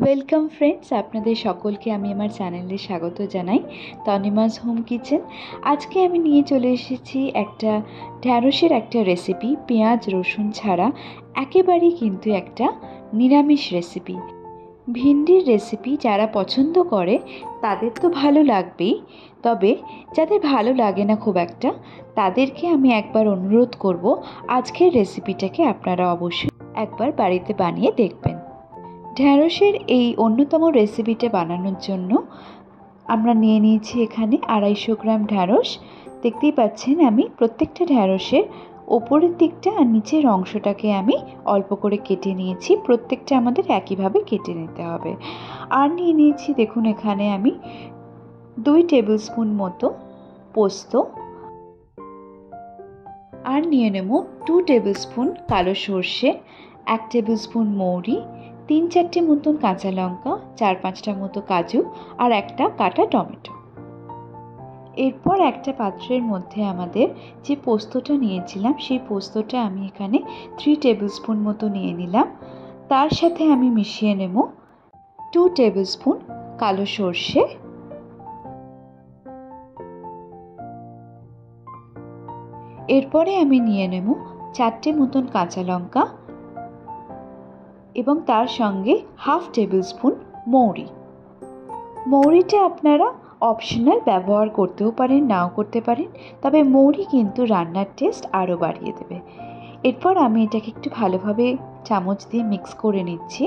Welcome friends, আপনাদের সকলকে আমি আমার চ্যানেলে স্বাগত জানাই। তনিমাস হোম কিচেন। আজকে আমি নিয়ে চলে এসেছি একটা ঢ্যাঁড়সের একটা রেসিপি, পেঁয়াজ রসুন ছাড়া একেবারেই কিন্তু একটা নিরামিষ রেসিপি। ভিন্ডির রেসিপি যারা পছন্দ করে তাদের তো ভালো লাগবেই, তবে যাদের ভালো লাগে না খুব একটা, তাদেরকে আমি একবার অনুরোধ করব আজকের রেসিপিটাকে আপনারা অবশ্যই একবার বাড়িতে বানিয়ে দেখবেন। ঢ্যাঁড়সের এই অন্যতম রেসিপিটা বানানোর জন্য আমরা নিয়ে নিয়েছি এখানে 250 গ্রাম ঢ্যাঁড়স। দেখতেই পাচ্ছেন আমি প্রত্যেকটা ঢ্যাঁড়সের ওপরের দিকটা আর নিচের অংশটাকে আমি অল্প করে কেটে নিয়েছি। প্রত্যেকটা আমাদের একইভাবে কেটে নিতে হবে। আর নিয়ে নিয়েছি, দেখুন এখানে আমি 2 টেবিল স্পুন মতো পোস্ত, আর নিয়ে নেব 2 টেবিল স্পুন কালো সর্ষে, 1 টেবিল স্পুন মৌরি, 3-4টে মতন কাঁচা লঙ্কা, 4-5টা মতো কাজু আর একটা কাটা টমেটো। এরপর একটা পাত্রের মধ্যে আমাদের যে পোস্তটা নিয়েছিলাম সেই পোস্তটা আমি এখানে 3 টেবিল স্পুন মতো নিয়ে নিলাম। তার সাথে আমি মিশিয়ে নেব 2 টেবিল স্পুন কালো সর্ষে, এরপরে আমি নিয়ে নেব 4টে মতন কাঁচা লঙ্কা এবং তার সঙ্গে 1/2 টেবিল স্পুন মৌরি। মৌরিটা আপনারা অপশনাল, ব্যবহার করতেও পারেন নাও করতে পারেন, তবে মৌরি কিন্তু রান্নার টেস্ট আরও বাড়িয়ে দেবে। এরপর আমি এটাকে একটু ভালোভাবে চামচ দিয়ে মিক্স করে নিচ্ছি।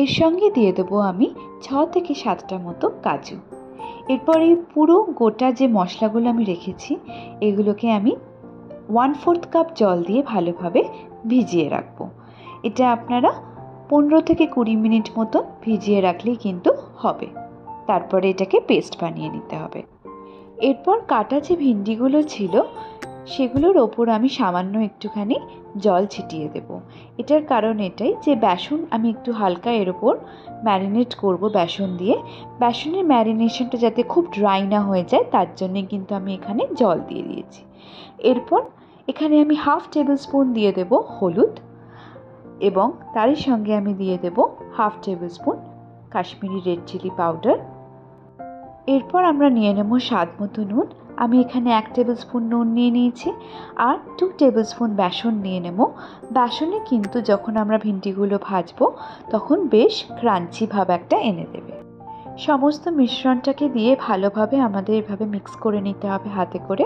এর সঙ্গে দিয়ে দেবো আমি 6 থেকে 7টা মতো কাজু। এরপর এই পুরো গোটা যে মশলাগুলো আমি রেখেছি এগুলোকে আমি 1/4 কাপ জল দিয়ে ভালোভাবে ভিজিয়ে রাখবো। এটা আপনারা 15 থেকে 20 মিনিট মতো ভিজিয়ে রাখলেই কিন্তু হবে। তারপরে এটাকে পেস্ট বানিয়ে নিতে হবে। এরপর কাটা যে ভিন্ডিগুলো ছিল সেগুলোর ওপর আমি সামান্য একটুখানি জল ছিটিয়ে দেব। এটার কারণ এটাই যে বেসন আমি একটু হালকা এর ওপর ম্যারিনেট করব বেসন দিয়ে। বেসনের ম্যারিনেশনটা যাতে খুব ড্রাই না হয়ে যায় তার জন্যে কিন্তু আমি এখানে জল দিয়ে দিয়েছি। এরপর এখানে আমি 1/2 টেবিল স্পুন দিয়ে দেব হলুদ এবং তারই সঙ্গে আমি দিয়ে দেব 1/2 tablespoon Kashmiri red chilli powder. এরপর আমরা নিয়ে নেব স্বাদ মতো নুন। আমি এখানে 1 টেবিল স্পুন নুন নিয়ে নিয়েছি আর 2 টেবিল স্পুন বেসন নিয়ে নেব। বেসনে কিন্তু যখন আমরা ভিন্ডিগুলো ভাজবো তখন বেশ ক্রাঞ্চি ভাব একটা এনে দেবে। সমস্ত মিশ্রণটাকে দিয়ে ভালোভাবে আমাদের এভাবে মিক্স করে নিতে হবে হাতে করে।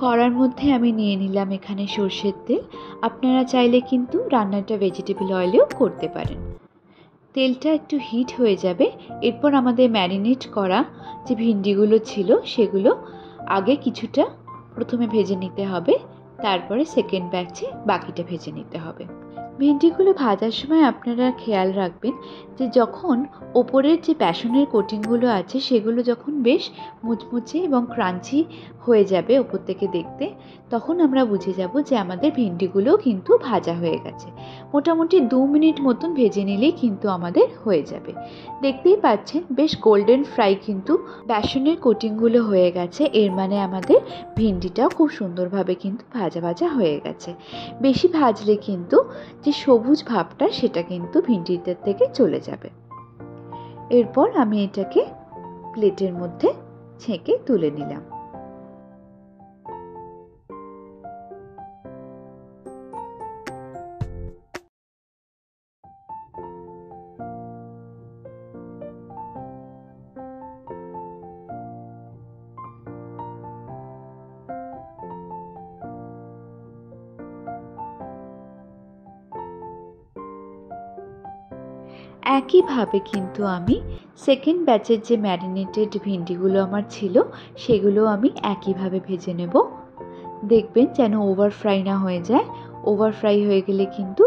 কড়ার মধ্যে আমি নিয়ে নিলাম এখানে সর্ষের তেল। আপনারা চাইলে কিন্তু রান্নাটা ভেজিটেবল অয়েলেও করতে পারেন। তেলটা একটু হিট হয়ে যাবে। এরপর আমাদের ম্যারিনেট করা যে ভিন্ডিগুলো ছিল সেগুলো আগে কিছুটা প্রথমে ভেজে নিতে হবে, তারপরে সেকেন্ড ব্যাচে বাকিটা ভেজে নিতে হবে। ভিন্ডিগুলো ভাজার সময় আপনারা খেয়াল রাখবেন যে যখন ওপরের যে বেসনের কোটিংগুলো আছে সেগুলো যখন বেশ মুচমুচে এবং ক্রাঞ্চি হয়ে যাবে ওপর থেকে দেখতে, তখন আমরা বুঝে যাব যে আমাদের ভিন্ডিগুলোও কিন্তু ভাজা হয়ে গেছে। মোটামুটি 2 মিনিট মতন ভেজে নিলেই কিন্তু আমাদের হয়ে যাবে। দেখতেই পাচ্ছেন বেশ গোল্ডেন ফ্রাই কিন্তু বেসনের কোটিংগুলো হয়ে গেছে, এর মানে আমাদের ভিন্ডিটাও খুব সুন্দরভাবে কিন্তু ভাজা ভাজা হয়ে গেছে। বেশি ভাজলে কিন্তু যে সবুজ ভাবটা সেটা কিন্তু ভিন্ডিটার থেকে চলে যাবে। এরপর আমি এটাকে প্লেটের মধ্যে ছেঁকে তুলে নিলাম। একইভাবে কিন্তু আমি সেকেন্ড ব্যাচের যে ম্যারিনেটেড ভিন্ডিগুলো আমার ছিল সেগুলো আমি একইভাবে ভেজে নেব। দেখবেন যেন ওভার ফ্রাই না হয়ে যায়। ওভার ফ্রাই হয়ে গেলে কিন্তু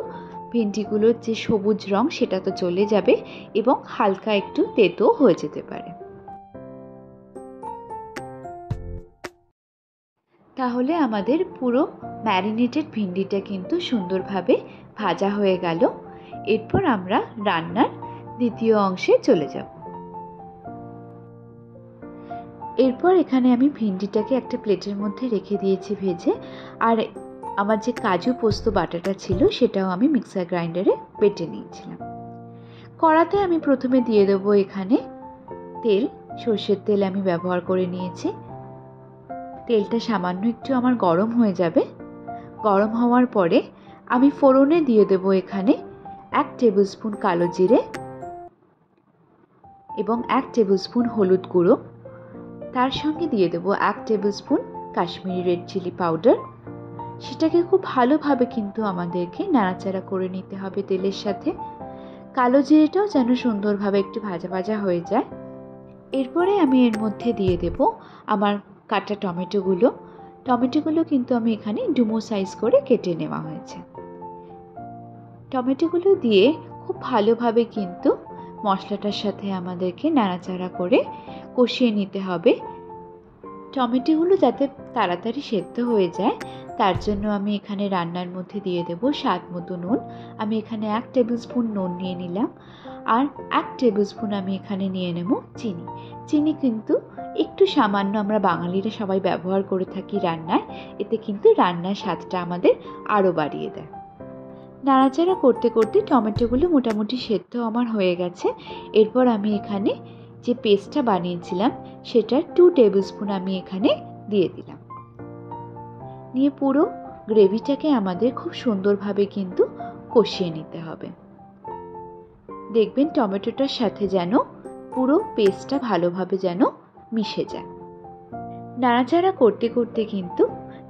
ভিন্ডিগুলোর যে সবুজ রং সেটা তো চলে যাবে এবং হালকা একটু তেতো হয়ে যেতে পারে। তাহলে আমাদের পুরো ম্যারিনেটেড ভিন্ডিটা কিন্তু সুন্দরভাবে ভাজা হয়ে গেল। এরপর আমরা রান্নার দ্বিতীয় অংশে চলে যাব। এরপর এখানে আমি ভিন্ডিটাকে একটা প্লেটের মধ্যে রেখে দিয়েছি ভেজে, আর আমার যে কাজু পোস্ত বাটাটা ছিল সেটাও আমি মিক্সার গ্রাইন্ডারে বেটে নিয়েছিলাম। কড়াতে আমি প্রথমে দিয়ে দেবো এখানে তেল। সর্ষের তেল আমি ব্যবহার করে নিয়েছি। তেলটা সামান্য একটু আমার গরম হয়ে যাবে। গরম হওয়ার পরে আমি ফোড়নে দিয়ে দেবো এখানে 1 টেবিল স্পুন কালো জিরে এবং 1 টেবিল স্পুন হলুদ গুঁড়ো। তার সঙ্গে দিয়ে দেবো 1 tablespoon Kashmiri red chilli powder. সেটাকে খুব ভালোভাবে কিন্তু আমাদেরকে নাড়াচাড়া করে নিতে হবে তেলের সাথে। কালো জিরেটাও যেন সুন্দরভাবে একটু ভাজা ভাজা হয়ে যায়। এরপরে আমি এর মধ্যে দিয়ে দেব আমার কাটা টমেটোগুলো। টমেটোগুলো কিন্তু আমি এখানে ডুমো সাইজ করে কেটে নেওয়া হয়েছে। টমেটোগুলো দিয়ে খুব ভালোভাবে কিন্তু মশলাটার সাথে আমাদেরকে নাড়াচাড়া করে কষিয়ে নিতে হবে। টমেটোগুলো যাতে তাড়াতাড়ি সেদ্ধ হয়ে যায় তার জন্য আমি এখানে রান্নার মধ্যে দিয়ে দেব স্বাদ মতো নুন। আমি এখানে 1 টেবিল স্পুন নুন নিয়ে নিলাম, আর 1 টেবিল স্পুন আমি এখানে নিয়ে নেব চিনি। চিনি কিন্তু একটু সামান্য, আমরা বাঙালিরা সবাই ব্যবহার করে থাকি রান্নায়, এতে কিন্তু রান্নার স্বাদটা আমাদের আরও বাড়িয়ে দেয়। নাড়াচাড়া করতে করতে টমেটোগুলো মোটামুটি সেদ্ধ আমার হয়ে গেছে। এরপর আমি এখানে যে পেস্টটা বানিয়েছিলাম সেটার 2 টেবিল স্পুন আমি এখানে দিয়ে দিলাম। নিয়ে পুরো গ্রেভিটাকে আমাদের খুব সুন্দরভাবে কিন্তু কষিয়ে নিতে হবে। দেখবেন টমেটোটার সাথে যেন পুরো পেস্টটা ভালোভাবে যেন মিশে যায়। নাড়াচাড়া করতে করতে কিন্তু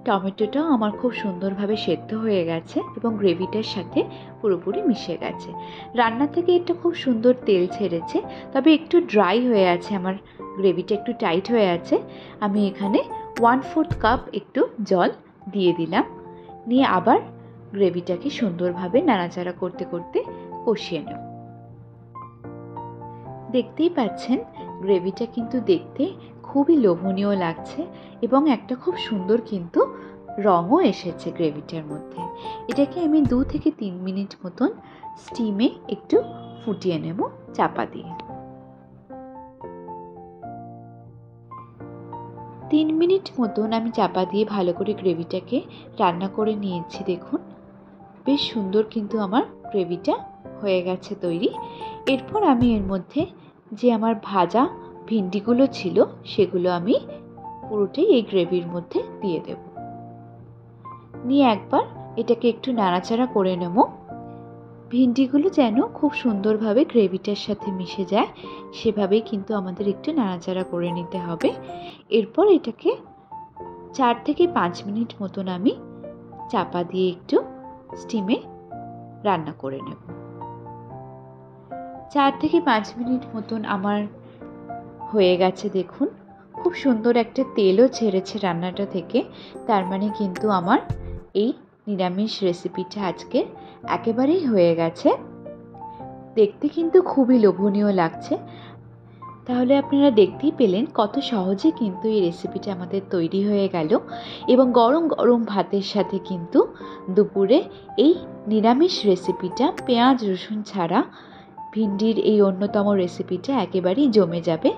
টমেটোটাও আমার খুব সুন্দরভাবে সেদ্ধ হয়ে গেছে এবং গ্রেভিটার সাথে পুরোপুরি মিশে গেছে। রান্না থেকে এটা খুব সুন্দর তেল ছেড়েছে, তবে একটু ড্রাই হয়ে আছে, আমার গ্রেভিটা একটু টাইট হয়ে আছে। আমি এখানে 1/4 কাপ একটু জল দিয়ে দিলাম। নিয়ে আবার গ্রেভিটাকে সুন্দরভাবে নাড়াচাড়া করতে করতে কষিয়ে নেব। দেখতেই পাচ্ছেন গ্রেভিটা কিন্তু দেখতে খুবই লোভনীয় লাগছে এবং একটা খুব সুন্দর কিন্তু রঙও এসেছে গ্রেভিটার মধ্যে। এটাকে আমি 2 থেকে 3 মিনিট মতন স্টিমে একটু ফুটিয়ে নেব চাপা দিয়ে। 3 মিনিট মতন আমি চাপা দিয়ে ভালো করে গ্রেভিটাকে রান্না করে নিয়েছি। দেখুন বেশ সুন্দর কিন্তু আমার গ্রেভিটা হয়ে গেছে তৈরি। এরপর আমি এর মধ্যে যে আমার ভাজা ভিন্ডিগুলো ছিল সেগুলো আমি পুরোটাই এই গ্রেভির মধ্যে দিয়ে দেব। নিয়ে একবার এটাকে একটু নাড়াচাড়া করে নেব। ভিন্ডিগুলো যেন খুব সুন্দরভাবে গ্রেভিটার সাথে মিশে যায় সেভাবেই কিন্তু আমাদের একটু নাড়াচাড়া করে নিতে হবে। এরপর এটাকে 4 থেকে 5 মিনিট মতন আমি চাপা দিয়ে একটু স্টিমে রান্না করে নেব। 4 থেকে 5 মিনিট মতন আমার হয়ে গেছে। দেখুন খুব সুন্দর একটা তেলও ছেড়েছে রান্নাটা থেকে। তার মানে কিন্তু আমার এই নিরামিষ রেসিপিটা আজকে একেবারেই হয়ে গেছে। দেখতে কিন্তু খুবই লোভনীয় লাগছে। তাহলে আপনারা দেখতেই পেলেন কত সহজে কিন্তু এই রেসিপিটা আমাদের তৈরি হয়ে গেল এবং গরম গরম ভাতের সাথে কিন্তু দুপুরে এই নিরামিষ রেসিপিটা পেঁয়াজ রসুন ছাড়া ভিন্ডির এই অন্যতম রেসিপিটা একেবারেই জমে যাবে।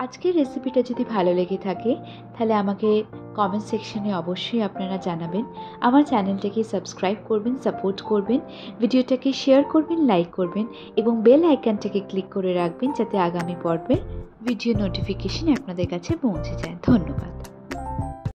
আজকের রেসিপিটা যদি ভালো লেগে থাকে তাহলে আমাকে কমেন্ট সেকশনে অবশ্যই আপনারা জানাবেন। আমার চ্যানেলটাকে সাবস্ক্রাইব করবেন, সাপোর্ট করবেন, ভিডিওটাকে শেয়ার করবেন, লাইক করবেন এবং বেল আইকনটাকে ক্লিক করে রাখবেন যাতে আগামী পর্বের ভিডিও নোটিফিকেশন আপনাদের কাছে পৌঁছে যায়। ধন্যবাদ।